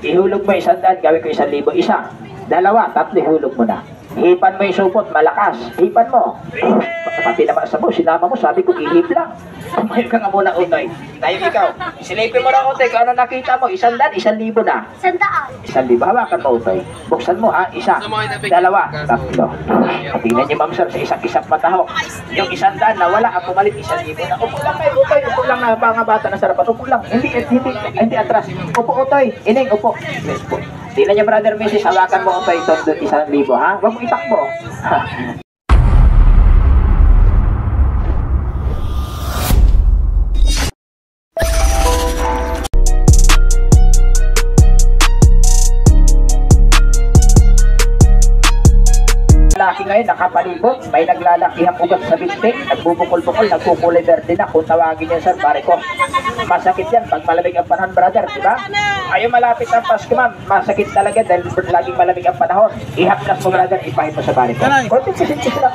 ihulog mo 100, gawin ko 1,000. Isa, dalawa, tatlo, ihulog mo na. Hipan mo yung supot, malakas. Hipan mo. Pati naman sa mo, sinama mo, sabi ko, ihip lang. Kumain ka nga muna, Utoy. Tayo ikaw. Silipin mo na, Utoy. Kung ano nakita mo, 100, 1,000 na. 100. 1,000. Hawakan mo, Utoy. Buksan mo, ha? Isa, dalawa, tatlo. Tingnan niyo, ma'am, sir, sa isang matahok. Yung 100 na wala, ang pumalit 1,000 na. Upo lang kayo, Utoy. Upo lang na mga bata na sarapan. Upo lang. Hindi atras. Upo, Utoy. Ining, upo. Yes, po. Tingnan niyo, brother, Mrs. Hawakan mo, Utoy. Ito, 1,000, ha? Huwag mo itakbo. Ha? Lalaki ngayon nakapalibot, may naglalakihang ugat sa binti, nagbubukol-bukol, nagkukulay verde na. Kung tawagin niya, sir, pare ko, masakit yan pag malamig ang panahon, brother, di ba? Ayaw malapit ang Pasko, ma'am, masakit talaga dahil laging malamig ang panahon. Ihaplas mo, brother, ipahit mo sa pare ko. Konti sila.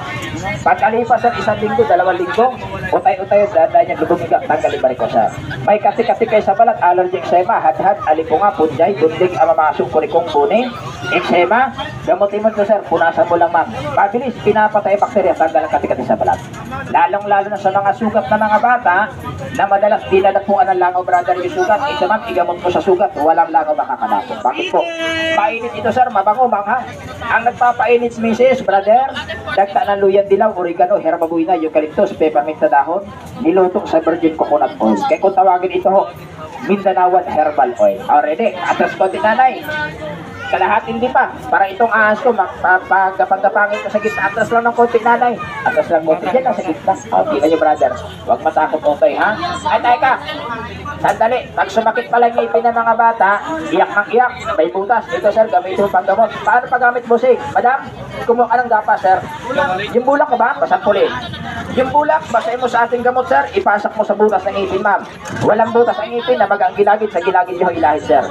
Pagkalipas ang 1 linggo, 2 linggo, utay-utay, dahil niya lumumigak, tanggalin pare ko, sir. May kasi kay sa balat, allergy, eczema, hadhad, alipunga, punjay, bundig, amamasong, kurikong, kuning, eczema, gamutin mo ito, sir, punasan mo lang, ma'am. Mabilis, pinapatay bakterya, tanggal ang kati-kati sa balat. Lalong-lalo na sa mga sugat na mga bata na madalas dinadapuan ng langaw, brother, yung sugat. Ito, ma'am, igamot mo sa sugat, walang langaw makakadapot. Bakit po? Mainit ito, sir, mabango, mangha. Ang nagpapainit, Mrs. Brother, dagta ng luyan dilaw, oregano, herbabuena, eucalyptus, peppermint na dahon, niluto sa virgin coconut oil. Kaya kung tawagin ito, Mindanawan Herbal Oil. Already, atras konti, nanay. Kalahati hindi pa. Para itong ahas ko, pagkapangin ko sa gitna, atras lang ng konti, nanay. Atras lang konti, yan ang sa gitna. Tingnan niyo, brother. Huwag matakot, okay, ha? Ay, teka. Sandali. Pag sumakit pala yung ngipin ng mga bata, iyak ng iyak, may butas. Ito, sir, gamitin mo panggamot. Paano paggamit mo, sir? Madam, kumuha ka ng gapa, sir. Yung bulak ko ba? Pasampulin. Yung bulak, basahin mo sa ating gamot, sir. Ipasak mo sa butas ng ngipin, ma'am. Walang butas ang ngipin na magang gilagid sa gilagid yung ilahid, sir.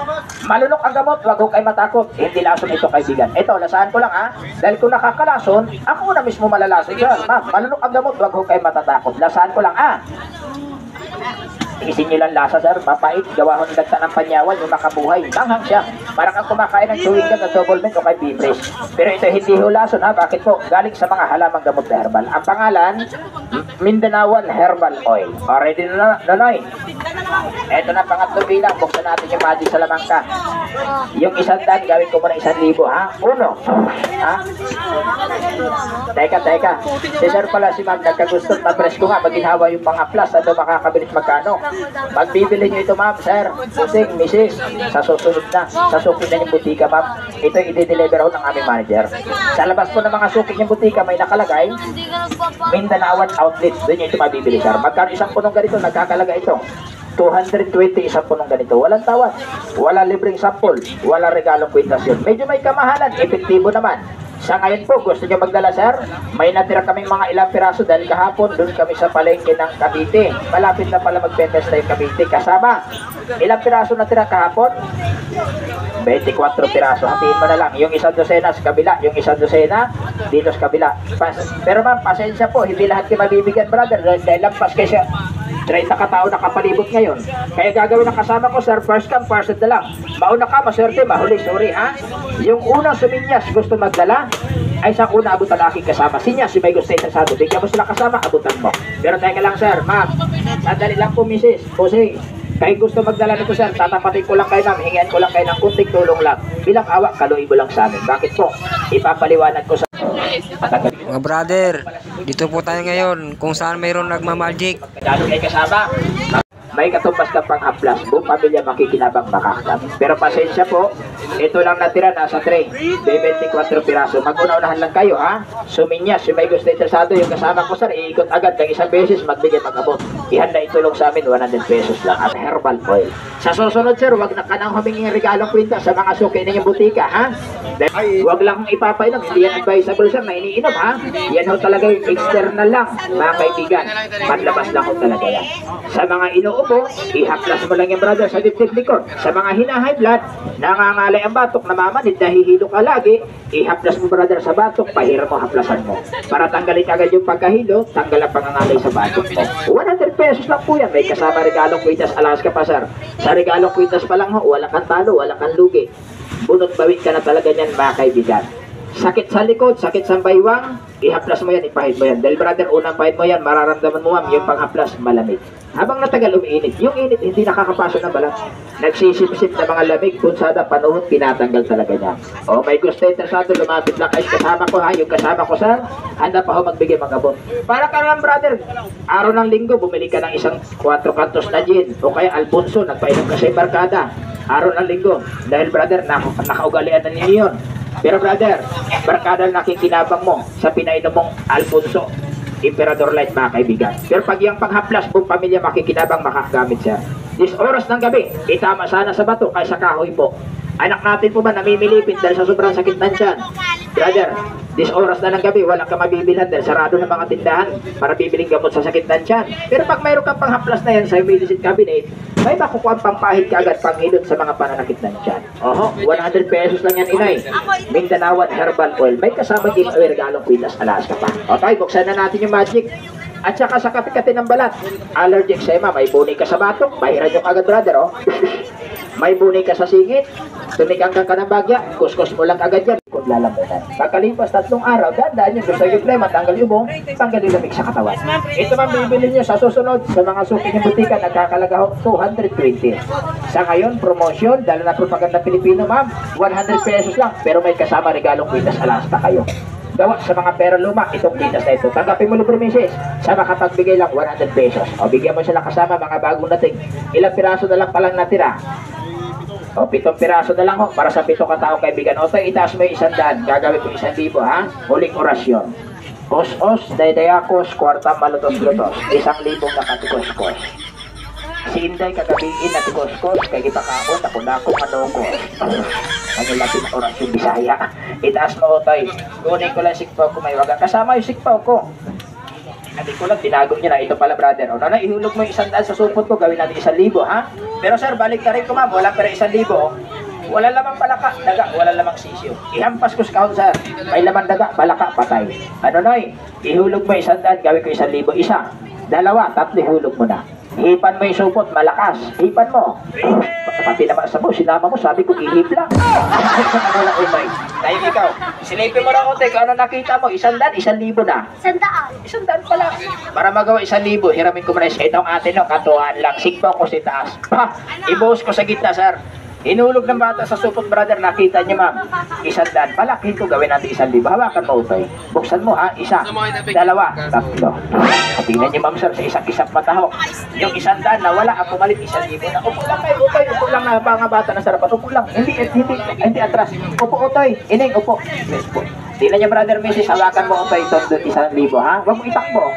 Malunok ang gamot, wag ho kayo matakot. Hindi lason ito, kaibigan. Ito, lasahan ko lang, ha. Dahil kung nakakalason, ako na mismo malalason, sir. Ma'am, malunok ang gamot, wag ho kayo matatakot. Lasahan ko lang, ha. Isin nyo lang lasa, sir. Mapait, gawa ho ng dagta ng panyawan, yung makabuhay. Manghang siya. Parang ang kumakain ng chewing gum na double mint o kay bibres. Pero ito hindi ho lason, ha. Bakit po? Galing sa mga halamang gamot na herbal. Ang pangalan, Mindanawan Herbal Oil. Already na, Nonoy. Ito na pangatlong bilang. Buksan natin yung magic sa lamangka. Yung 100, gawin ko muna 1,000, ha. Uno. Ha? Teka. Si sir pala, si ma'am, nagkagusto na press ko nga. Maginhawa yung pang-aplas. Ano makakabilit magkano? Pagbibili nyo ito, ma'am, sir, pusing, misis, sa susunod na, sa suki na yung butika, ma'am, ito i-deliver ho ng aming manager. Sa labas po ng mga suki yung butika, may nakalagay, Mindanawan Outlet, doon nyo ito mabibili, sir. Magkano isang punong ganito, nagkakalaga ito? 220 isang punong ganito. Walang tawad, wala libreng sample, wala regalong kwitasyon. Medyo may kamahalan, epektibo naman. Sa ngayon po, gusto nyo magdala, sir? May natira kaming mga ilang piraso dahil kahapon doon kami sa palengke ng Cavite. Malapit na pala magpetest na yung Cavite. Kasama, ilang piraso natira kahapon? 24 piraso. Hatiin mo na lang. Yung 1 dosena sa kabila, yung 1 dosena dito sa kabila. Pero ma'am, pasensya po, hindi lahat kayo mabibigyan, brother. Dahil lampas kayo siya. 30 katao nakapalibot ngayon. Kaya gagawin ng kasama ko, sir, first come, first serve na lang. Mauna ka, maswerte, mahuli, sorry, ha? Yung unang suminyas gusto magdala, ay sa una abutan aking kasama. Sinyas, si may gusto sa ato. Bigyan mo sila kasama, abutan mo. Pero teka lang, sir, ma'am. Sandali lang po, misis. Posing. Kahit gusto magdala nito, sir, tatapatin ko lang kayo, ma'am. Hingian ko lang kayo ng kunting tulong lang. Bilang awa, kaluin mo lang sa amin. Bakit po? Ipapaliwanag ko sa... Mga brother, dito po tayo ngayon kung saan mayroon nagmamagic. Dalo kayo kasama. May katumbas ka pang haplas, buong pamilya makikinabang makakasama. Pero pasensya po, ito lang natira, nasa tray. 24 piraso. Mag-una-unahan lang kayo, ha? Suminyas, yung may gusto interesado, yung kasama ko, sir, iikot agad ng isang beses, magbigay mag-abot. Ihanda itulong sa amin, 100 pesos lang at herbal oil. Sa susunod, sir, wag na ka nang huminging regalong kwinta sa mga suki ninyong butika, ha? Wag lang kong ipapainom, hindi yan advisable, sir, na iniinom, ha? Yan ho talaga yung external lang, mga kaibigan. Panlabas lang ho talaga yan. Sa mga inuubo, ubo, ihaplas mo lang yung brother sa dibdib likod. Sa mga high blood, nangangalay ang batok, namamanid, nahihilo ka lagi, ihaplas mo brother sa batok, pahiram mo, haplasan mo. Para tanggalin agad yung pagkahilo, tanggal ang pangangalay sa batok mo. 100 pesos lang po yan, may kasama regalong Kwitas Alaska pa sir. Sa regalong Kwitas pa lang ho, wala kang talo, wala kang lugi. Bunot bawit ka na talaga niyan mga kaibigan. Sakit sa likod, sakit sa baywang, ihaplas mo yan, ipahid mo yan. Dahil brother, unang pahid mo yan, mararamdaman mo ma'am, yung panghaplas malamig. Habang natagal umiinit, yung init hindi nakakapasok ng balat. Nagsisip-sip na mga lamig, punsada, panahon, tinatanggal talaga niya. O may gusto interesado, lumapit lang kayo kasama ko ha, yung kasama ko sir, handa pa ho magbigay mga abot. Para ka lang brother, araw ng linggo, bumili ka ng isang 4 kantos na gin, o kaya Alfonso, nagpainom ka sa barkada. Araw ng linggo, dahil brother, nakaugalian na niyo yun. Pero brother, barkada nakikinabang mo sa pinainom mong Alfonso, Emperador Light mga kaibigan. Pero pag yung panghaplas buong pamilya makikinabang, makagamit siya. 10 oras ng gabi, itama sana sa bato kaysa kahoy po. Anak natin po ba namimilipit dahil sa sobrang sakit ng tiyan? Brother, 10 oras na ng gabi, walang ka mabibilhan dahil sarado ng mga tindahan para bibiling gamot sa sakit ng tiyan. Pero pag mayroon kang panghaplas na yan sa medicine cabinet, may makukuha ang pampahid ka agad panghilot sa mga pananakit ng tiyan. Oho, 100 pesos lang yan inay. Mindanawan Herbal Oil. May kasama giveaway regalong Kwitas Alaska pa. Okay, buksan na natin yung magic. At saka sa kape-kate ng balat. Allergic eczema, may bunay ka sa batok. Bahiran yung agad brother, oh. May bunay ka sa singit. Tumikang ka ng bagya. Kuskus mo lang agad yan. Kung lalamunan. Pagkalipas 3 araw, dandaan yung gusto yung flema, tanggal yung bong, tanggal yung lamig sa katawan. Ito man bibili nyo sa susunod sa mga suki ng butika, nagkakalaga ho 220. Sa ngayon, promotion, dahil na propaganda Pilipino ma'am, 100 pesos lang, pero may kasama regalong Kwitas Alaska kayo. Gawa sa mga pera luma, itong Kwitas na ito. Tanggapin mo libre misis, sa makapagbigay lang 100 pesos. O bigyan mo sila kasama mga bagong dating. Ilang piraso na lang palang natira. O 7 piraso na lang ho, para sa 7 katao kaibigan. O tayo, itaas mo yung 100, gagawin ko 1,000 ha. Huling orasyon. Os-os, daydayakos, kwarta malutos-lutos. 1,000 na katikos-kos. Si Inday kagabiin na tikos-kos, kay ipakaon, ako manokos. Ano lapit orasyon Bisaya. Itaas mo tayo. Kunin ko lang sikpaw ko, may wagang kasama yung sikpaw ko. Hindi ko lang, tinago niya na. Ito pala brother. O na, ihulog mo 100 sa supot ko, gawin natin 1,000 ha. Pero sir, balik ka rin ko ma'am, wala pera 1,000. Wala lamang palaka, daga, wala lamang sisyo. Ihampas ko sa kahon sir, may laman daga, palaka, patay. Ano noy, ihulog mo 100, gawin ko 1,000. 1, 2, 3, ihulog mo na. Hipan mo yung supot, malakas. Hipan mo. Pati naman sa mo, sinama mo, sabi ko, ihip lang. Ano lang, umay. Tayo ikaw, silipin mo na konti, kung ano nakita mo, 100, 1,000 na. 100. 100 pa lang. Para magawa 1,000, hiramin ko muna. Itong atin, no, katuhan lang. Sikpa ko si taas. Pa, ibuhos ko sa gitna, sir. Hinulog ng bata sa supot brother, nakita niyo ma'am. 100, palakin ko, gawin natin 1,000. Hawakan mo ito. Buksan mo ha, 1, 2, 3. Tingnan niyo ma'am sir, sa isang mata ho. Yung 100 na wala, ako malit 1,000 na. Upo lang kayo, upo lang na mga bata na sarapan. Upo lang, hindi atras. Upo utoy, ining, upo. Tingnan niyo brother, Mrs. hawakan mo utoy, ito 1,000 ha. Huwag mo itakbo.